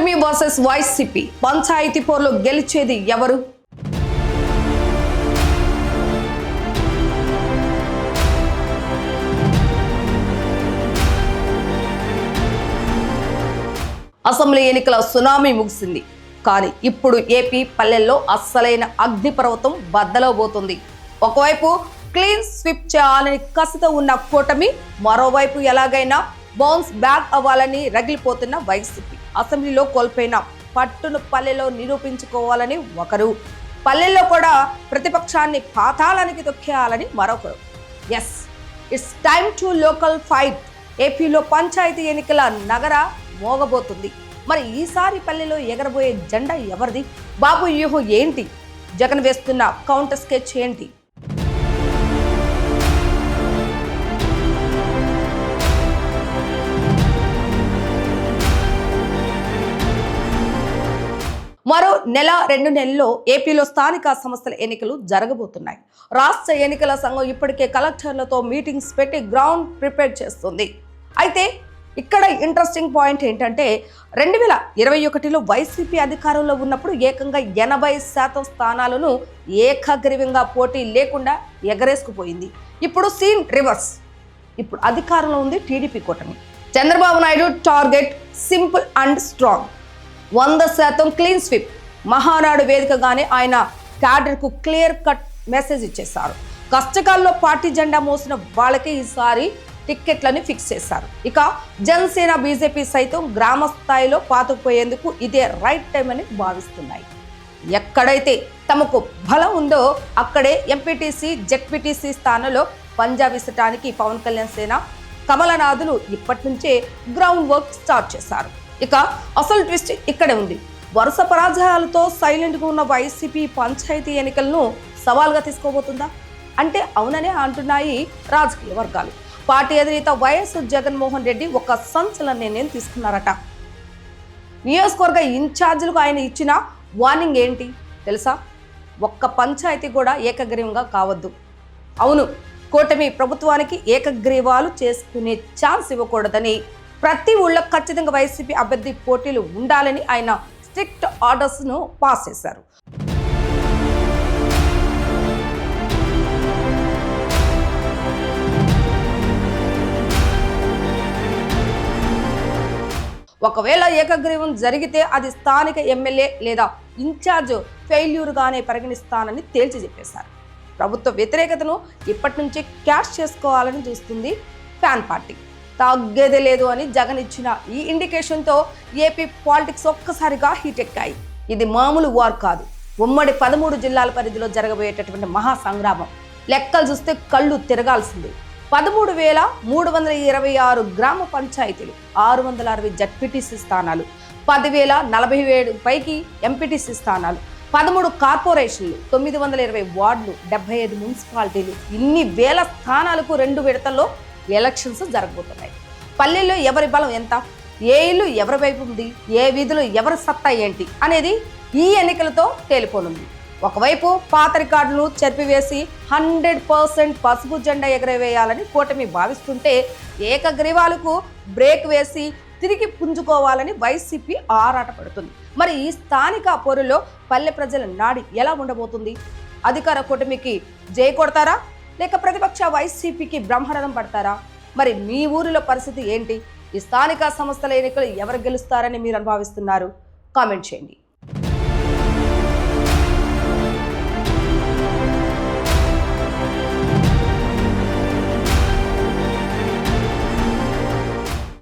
కూటమి versus YCP panchayat పోర్లో గెలిచేది ఎవరు? అసెంబ్లీ ఎన్నికల సునామీ ముగిసింది. కానీ ఇప్పుడు ఏపీ పల్లెల్లో అస్సలైన అగ్నిపర్వతం బద్దలవబోతుంది. ఒకవైపు క్లీన్ స్వీప్ చేయాలని కసితో ఉన్న కూటమి, మరోవైపు ఎలాగైనా బౌన్స్ బ్యాక్ అవ్వాలని రగిలిపోతున్న వైసీపీ. అసెంబ్లీలో కోల్పోయిన పట్టును పల్లెలో నిరూపించుకోవాలని ఒకరు, పల్లెల్లో కూడా ప్రతిపక్షాన్ని పాతాళానికి తొక్కేయాలని మరొకరు. Yes, it's time to local fight. ఏపీలో పంచాయతీ ఎన్నికల నగర మోగబోతుంది. మరి ఈసారి పల్లెలో ఎగరబోయే జెండా ఎవరిది? బాబు వ్యూహం ఏంటి? జగన్ వేస్తున్న కౌంటర్ స్కెచ్ ఏంటి? మరో నెల 2 నెలల్లో ఏపీలో స్థానిక సంస్థల ఎన్నికలు జరగబోతున్నాయి. రాష్ట్ర ఎన్నికల సంఘం ఇప్పటికే కలెక్టర్లతో మీటింగ్స్ పెట్టి గ్రౌండ్ ప్రిపేర్ చేస్తుంది. అయితే ఇక్కడ ఇంట్రెస్టింగ్ పాయింట్ ఏంటంటే 2021లో వైసీపీ అధికారంలో ఉన్నప్పుడు ఏకంగా 80% స్థానాలను ఏకగ్రీవంగా పోటీ లేకుండా ఎగరేసుకుపోయింది. ఇప్పుడు సీన్ రివర్స్. ఇప్పుడు అధికారంలో ఉంది టీడీపీ కూటమి. Chandrababu Naidu target simple and strong, 100% clean sweep. Mahanadu వేదికగానే ఆయన క్యాడర్కు క్లియర్ కట్ మెసేజ్ ఇచ్చేశారు. కష్టకాలంలో పార్టీ జెండా మోసిన వాళ్ళకి ఈసారి టిక్కెట్లని ఫిక్స్ చేశారు. ఇక జనసేన, బీజేపీ సైతం గ్రామ స్థాయిలో పాతుకుపోయేందుకు ఇదే రైట్ టైం అని భావిస్తున్నాయి. ఎక్కడైతే తమకు బలం ఉందో అక్కడే ఎంపీటీసీ, జెడ్పీటీసీ స్థానంలో పంజా విసటానికి పవన్ కళ్యాణ్ సేన, కమలనాథులు ఇప్పటి నుంచే గ్రౌండ్ వర్క్ స్టార్ట్ చేశారు. ఇక అసలు ట్విస్ట్ ఇక్కడే ఉంది. వరుస పరాజయాలతో సైలెంట్గా ఉన్న వైసీపీ పంచాయతీ ఎన్నికలను సవాల్గా తీసుకోబోతుందా అంటే అవుననే అంటున్నాయి రాజకీయ వర్గాలు. పార్టీ అధినేత వైఎస్ జగన్మోహన్ రెడ్డి ఒక సంచలన నిర్ణయం తీసుకున్నారట. నియోజకవర్గ ఇన్ఛార్జీలకు ఆయన ఇచ్చిన వార్నింగ్ ఏంటి తెలుసా? ఒక్క పంచాయతీ కూడా ఏకగ్రీవంగా కావద్దు. అవును, కూటమి ప్రభుత్వానికి ఏకగ్రీవాలు చేసుకునే ఛాన్స్ ఇవ్వకూడదని, ప్రతి ఊళ్ళో ఖచ్చితంగా వైసీపీ అభ్యర్థి పోటీలు ఉండాలని ఆయన స్ట్రిక్ట్ ఆర్డర్స్ను పాస్ చేశారు. ఒకవేళ ఏకగ్రీవం జరిగితే అది స్థానిక ఎమ్మెల్యే లేదా ఇన్ఛార్జ్ ఫెయిల్యూర్గానే పరిగణిస్తానని తేల్చి చెప్పేశారు. ప్రభుత్వ వ్యతిరేకతను ఇప్పటి నుంచి క్యాష్ చేసుకోవాలని చూస్తుంది ఫ్యాన్ పార్టీ. తగ్గేదే లేదు అని జగన్ ఇచ్చిన ఈ ఇండికేషన్తో ఏపీ పాలిటిక్స్ ఒక్కసారిగా హీట్ ఎక్కాయి. ఇది మామూలు వార్ కాదు. ఉమ్మడి 13 జిల్లాల పరిధిలో జరగబోయేటటువంటి మహా సంగ్రామం. లెక్కలు చూస్తే కళ్ళు తిరగాల్సిందే. 13,326 గ్రామ పంచాయతీలు, 660 జడ్పీటీసీ స్థానాలు, 10,047 పైకి ఎంపీటీసీ స్థానాలు, 13 కార్పొరేషన్లు, 920 వార్డులు, 75 మున్సిపాలిటీలు, ఇన్ని వేల స్థానాలకు 2 విడతల్లో ఎలక్షన్స్ జరగబోతున్నాయి. పల్లెల్లో ఎవరి బలం ఎంత, ఏ ఇల్లు ఎవరి వైపు ఉంది, ఏ వీధులు ఎవరి సత్తా ఏంటి అనేది ఈ ఎన్నికలతో తేలిపోనుంది. ఒకవైపు పాత రికార్డులను చెరిపివేసి 100% పసుపు జెండా ఎగరవేయాలని కూటమి భావిస్తుంటే, ఏకగ్రీవాలకు బ్రేక్ వేసి తిరిగి పుంజుకోవాలని వైసీపీ ఆరాటపడుతుంది. మరి ఈ స్థానిక పోరులో పల్లె ప్రజల నాడి ఎలా ఉండబోతుంది? అధికార కూటమికి జై కొడతారా, లేక ప్రతిపక్ష వైసీపీకి బ్రహ్మరథం పడతారా? మరి మీ ఊరిలో పరిస్థితి ఏంటి? ఈ స్థానిక సంస్థల ఎన్నికలు ఎవరు గెలుస్తారని మీరు భావిస్తున్నారు? కామెంట్ చేయండి.